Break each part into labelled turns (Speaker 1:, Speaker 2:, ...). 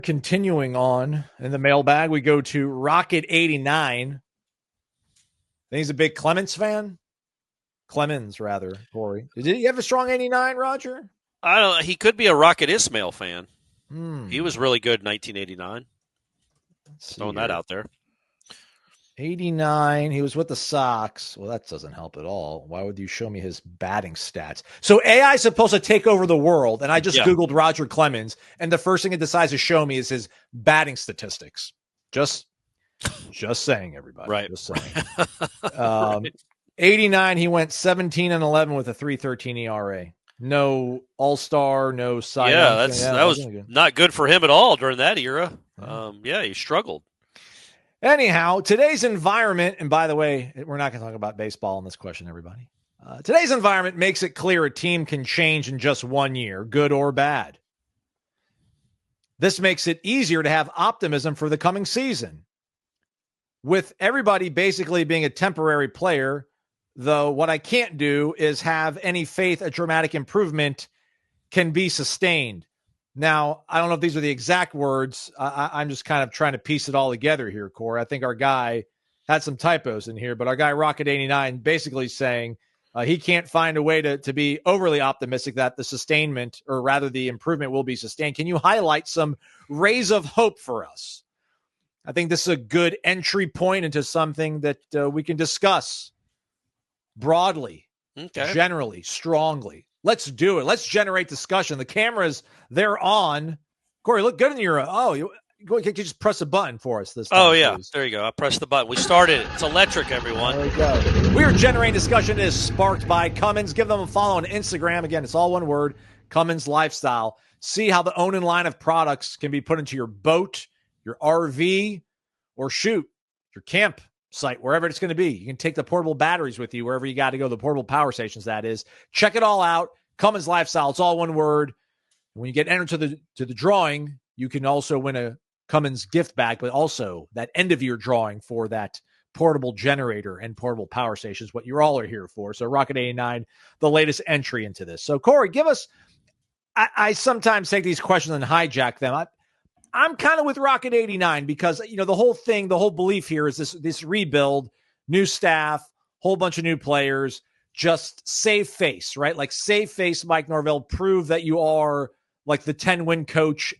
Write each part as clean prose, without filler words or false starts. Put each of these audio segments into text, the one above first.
Speaker 1: Continuing on in the mailbag, we go to Rocket89. I think he's a big Clemens fan. Clemens, rather, Corey. Did he have a strong 89, Roger?
Speaker 2: I don't know. He could be a Rocket Ismail fan. He was really good in 1989. Throwing that out there.
Speaker 1: 89. He was with the Sox. Well, that doesn't help at all. Why would you show me his batting stats? So AI is supposed to take over the world, and I just Googled Roger Clemens, and the first thing it decides to show me is his batting statistics. Just saying, everybody.
Speaker 2: Right.
Speaker 1: Just saying. Right. 89, he went 17-11 with a 3.13 ERA. No All-Star, no Cy Young.
Speaker 2: That was not good for him at all during that era. He struggled.
Speaker 1: Anyhow, today's environment, and by the way, we're not going to talk about baseball in this question, everybody. Today's environment makes it clear a team can change in just 1 year, good or bad. This makes it easier to have optimism for the coming season. With everybody basically being a temporary player, though, what I can't do is have any faith a dramatic improvement can be sustained. Now, I don't know if these are the exact words. I'm just kind of trying to piece it all together here, Corey. I think our guy had some typos in here, but our guy Rocket89 basically saying he can't find a way to be overly optimistic that the sustainment, or rather the improvement, will be sustained. Can you highlight some rays of hope for us? I think this is a good entry point into something that we can discuss broadly, generally, strongly. Let's do it. Let's generate discussion. The cameras, they're on. Corey, look good in your. Can you just press a button for us this time?
Speaker 2: Oh, yeah.
Speaker 1: Please?
Speaker 2: There you go. I pressed the button. We started it. It's electric, everyone.
Speaker 1: There we go. We are generating discussion. It is sparked by Cummins. Give them a follow on Instagram. Again, it's all one word, Cummins Lifestyle. See how the own and line of products can be put into your boat, your RV, or shoot, your camp site, wherever it's going to be. You can take the portable batteries with you wherever you got to go, the portable power stations, that is. Check it all out. Cummins Lifestyle. It's all one word. When you get entered to the drawing, you can also win a Cummins gift bag, but also that end of year drawing for that portable generator and portable power stations, what you all are here for. So Rocket 89, the latest entry into this. So Corey, give us, I sometimes take these questions and hijack them. I'm kind of with Rocket 89 because, the whole thing, the whole belief here is this rebuild, new staff, whole bunch of new players, just save face, right? Like save face, Mike Norvell, prove that you are like the 10-win coach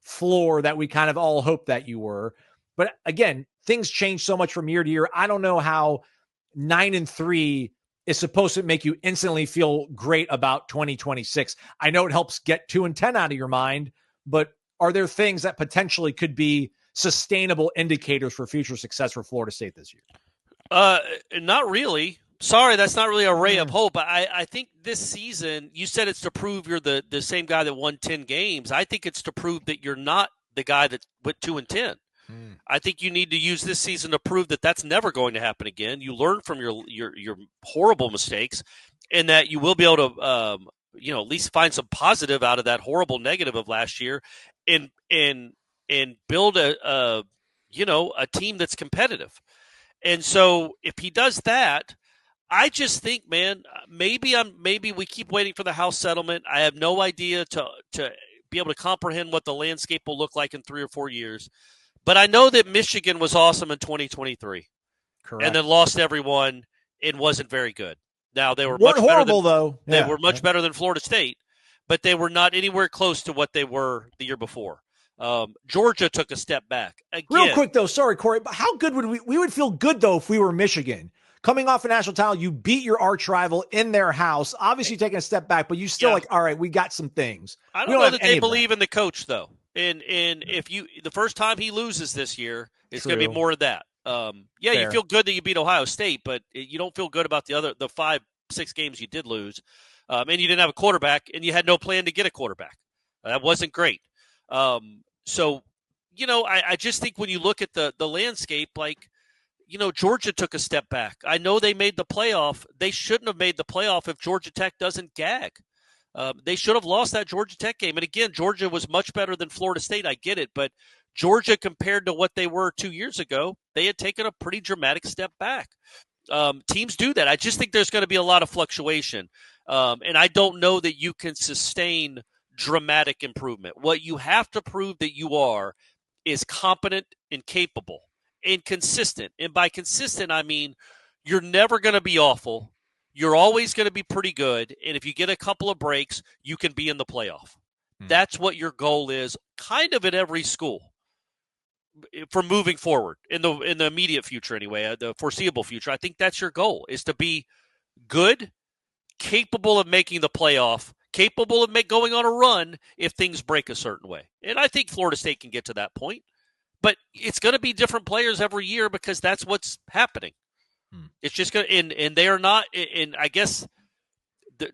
Speaker 1: floor that we kind of all hoped that you were. But again, things change so much from year to year. I don't know how 9-3 is supposed to make you instantly feel great about 2026. I know it helps get 2-10 out of your mind, but are there things that potentially could be sustainable indicators for future success for Florida State this year?
Speaker 2: Not really. Sorry, that's not really a ray of hope. I think this season, you said it's to prove you're the same guy that won 10 games. I think it's to prove that you're not the guy that went 2-10. I think you need to use this season to prove that that's never going to happen again. You learn from your horrible mistakes, and that you will be able to at least find some positive out of that horrible negative of last year, and build a team that's competitive. And so if he does that, I just think, man, maybe we keep waiting for the House settlement. I have no idea to be able to comprehend what the landscape will look like in 3 or 4 years. But I know that Michigan was awesome in 2023.
Speaker 1: Correct.
Speaker 2: And then lost everyone and wasn't very good. Now they were
Speaker 1: much horrible though.
Speaker 2: They were much better than Florida State, but they were not anywhere close to what they were the year before. Georgia took a step back. Again,
Speaker 1: real quick though, sorry Corey, but how good would we would feel good though if we were Michigan? Coming off a national title, you beat your arch rival in their house. Obviously taking a step back, but you still all right, we got some things.
Speaker 2: I don't know that they believe in the coach though. And if the first time he loses this year, it's going to be more of that. You feel good that you beat Ohio State, but you don't feel good about the 5-6 games you did lose. And you didn't have a quarterback, and you had no plan to get a quarterback. That wasn't great. I just think when you look at the landscape, Georgia took a step back. I know they made the playoff. They shouldn't have made the playoff if Georgia Tech doesn't gag. They should have lost that Georgia Tech game. And again, Georgia was much better than Florida State. I get it. But Georgia, compared to what they were 2 years ago, they had taken a pretty dramatic step back. Teams do that. I just think there's going to be a lot of fluctuation. And I don't know that you can sustain dramatic improvement. What you have to prove that you are is competent and capable and consistent. And by consistent, I mean you're never going to be awful. You're always going to be pretty good. And if you get a couple of breaks, you can be in the playoff. That's what your goal is, kind of at every school for moving forward in the immediate future anyway, the foreseeable future. I think that's your goal, is to be good, capable of making the playoff, capable of going on a run if things break a certain way. And I think Florida State can get to that point. But it's going to be different players every year because that's what's happening. It's just going to, and they are not, and I guess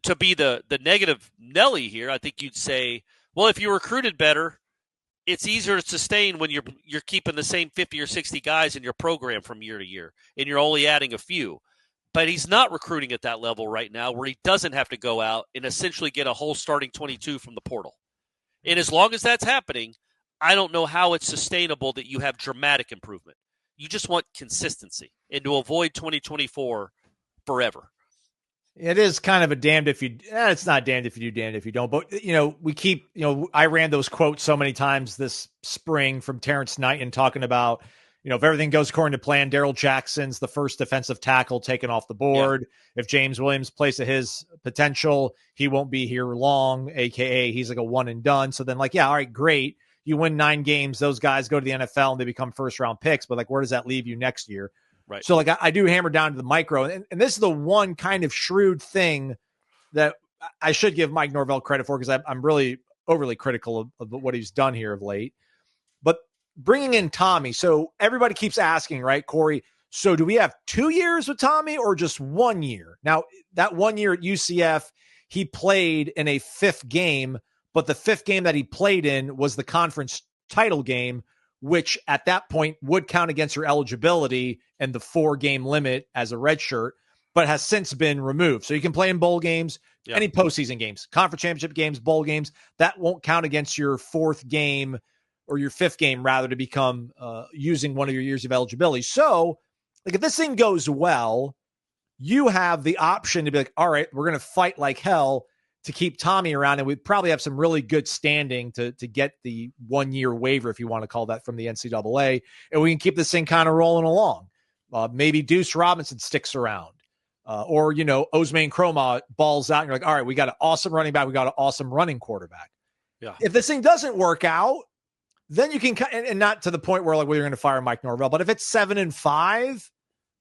Speaker 2: to be the negative Nelly here, I think you'd say, well, if you recruited better, it's easier to sustain when you're keeping the same 50 or 60 guys in your program from year to year, and you're only adding a few. But he's not recruiting at that level right now where he doesn't have to go out and essentially get a whole starting 22 from the portal. And as long as that's happening, I don't know how it's sustainable that you have dramatic improvement. You just want consistency and to avoid 2024 forever.
Speaker 1: It is kind of a damned if you, it's not damned if you do, damned if you don't. But, we keep, I ran those quotes so many times this spring from Terrence Knighton talking about, if everything goes according to plan, Darrell Jackson's the first defensive tackle taken off the board. Yeah. If James Williams plays to his potential, he won't be here long, AKA he's like a one and done. So then all right, great. You win 9 games, those guys go to the NFL and they become first-round picks. But, where does that leave you next year?
Speaker 2: Right.
Speaker 1: So, I do hammer down to the micro. And this is the one kind of shrewd thing that I should give Mike Norvell credit for because I'm really overly critical of what he's done here of late. But bringing in Tommy, so everybody keeps asking, right, Corey, so do we have 2 years with Tommy or just 1 year? Now, that 1 year at UCF, he played in a 5th game, but the 5th game that he played in was the conference title game, which at that point would count against your eligibility and the 4-game limit as a redshirt, but has since been removed. So you can play in bowl games, any postseason games, conference championship games, bowl games. That won't count against your 4th game or your 5th game, rather, to become using one of your years of eligibility. So, if this thing goes well, you have the option to be like, all right, we're going to fight like hell to keep Tommy around, and we probably have some really good standing to get the 1-year waiver, if you want to call that, from the NCAA, and we can keep this thing kind of rolling along. Maybe Deuce Robinson sticks around, or Osman Croma balls out, and you're like, all right, we got an awesome running back, we got an awesome running quarterback.
Speaker 2: Yeah.
Speaker 1: If this thing doesn't work out, then you can, and not to the point where you're going to fire Mike Norvell, but if it's 7-5,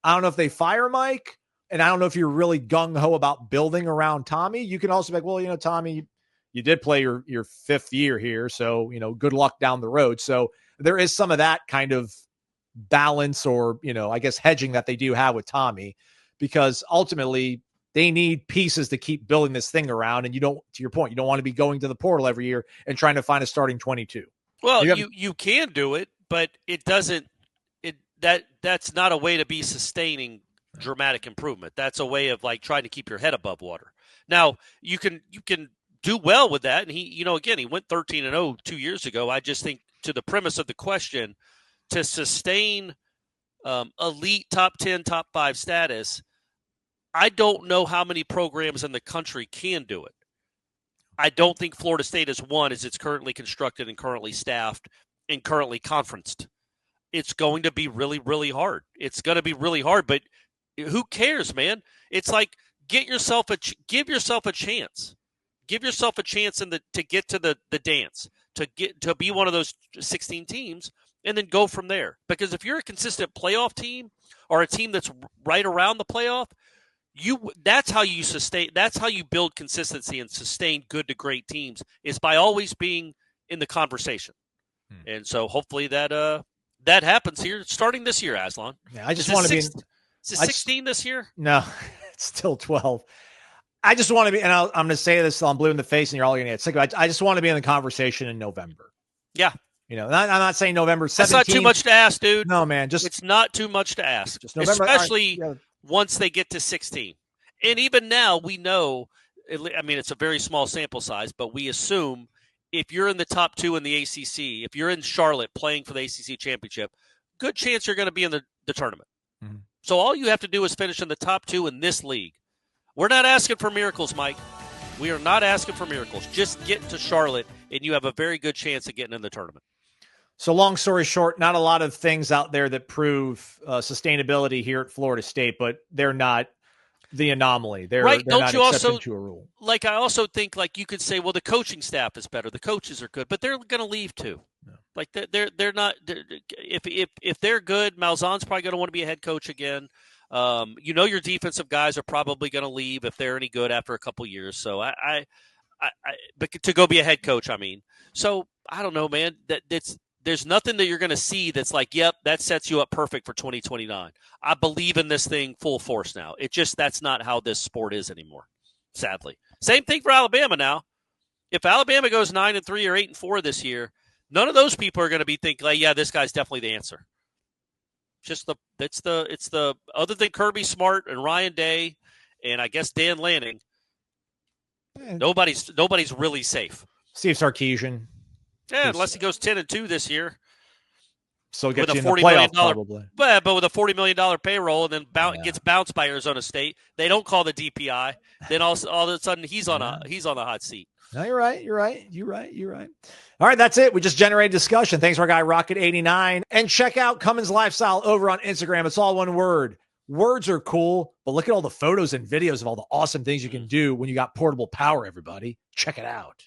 Speaker 1: I don't know if they fire Mike. And I don't know if you're really gung-ho about building around Tommy. You can also be like, well, Tommy, you did play your 5th year here. So, good luck down the road. So there is some of that kind of balance or, I guess hedging that they do have with Tommy, because ultimately they need pieces to keep building this thing around. And you don't, to your point, you don't want to be going to the portal every year and trying to find a starting 22.
Speaker 2: Well, you can do it, but it doesn't, that's not a way to be sustaining dramatic improvement. That's a way of trying to keep your head above water. Now you can do well with that. And he, again, he went 13-0 2 years ago. I just think, to the premise of the question, to sustain elite top 10, top 5 status, I don't know how many programs in the country can do it. I don't think Florida State is one, as it's currently constructed and currently staffed and currently conferenced. It's going to be really, really hard. It's going to be really hard, but who cares, man? It's like, give yourself a chance. Give yourself a chance to get to the dance, to be one of those 16 teams, and then go from there. Because if you're a consistent playoff team or a team that's right around the playoff, that's how you sustain. That's how you build consistency and sustain good to great teams, is by always being in the conversation. And so hopefully that happens here starting this year, Aslan.
Speaker 1: Yeah, I just want to be.
Speaker 2: Is it 16 this year?
Speaker 1: No, it's still 12. I just want to be, and I'm going to say this till I'm blue in the face, and you're all going to get sick of it. I just want to be in the conversation in November.
Speaker 2: Yeah.
Speaker 1: I'm not saying November 17th.
Speaker 2: That's not too much to ask, dude.
Speaker 1: No, man.
Speaker 2: It's not too much to ask.
Speaker 1: Just November,
Speaker 2: especially once they get to 16. And even now, we know, it's a very small sample size, but we assume if you're in the top 2 in the ACC, if you're in Charlotte playing for the ACC championship, good chance you're going to be in the tournament. Mm-hmm. So all you have to do is finish in the top 2 in this league. We're not asking for miracles, Mike. We are not asking for miracles. Just get to Charlotte, and you have a very good chance of getting in the tournament.
Speaker 1: So long story short, not a lot of things out there that prove sustainability here at Florida State, but they're not the anomaly. They're not exception to a rule.
Speaker 2: Like, I also think, like, you could say, well, the coaching staff is better. The coaches are good, but they're going to leave too. No. Like, they're not. If they're good, Malzahn's probably going to want to be a head coach again. Your defensive guys are probably going to leave if they're any good after a couple years. So but to go be a head coach, I mean. So I don't know, man. There's nothing that you're going to see that's like, yep, that sets you up perfect for 2029. I believe in this thing full force now. That's not how this sport is anymore, sadly. Same thing for Alabama now. If Alabama goes 9-3 or 8-4 this year, none of those people are going to be thinking, like, yeah, this guy's definitely the answer. It's the other than Kirby Smart and Ryan Day and I guess Dan Lanning, nobody's really safe.
Speaker 1: Steve Sarkisian.
Speaker 2: Yeah, unless he goes 10-2 this year.
Speaker 1: So get you in the playoffs probably.
Speaker 2: But with a $40 million payroll and then gets bounced by Arizona State, they don't call the DPI. Then all of a sudden he's on the hot seat.
Speaker 1: No, you're right. All right, that's it. We just generated discussion. Thanks to our guy Rocket89. And check out Cummins Lifestyle over on Instagram. It's all one word. Words are cool, but look at all the photos and videos of all the awesome things you can do when you got portable power, everybody. Check it out.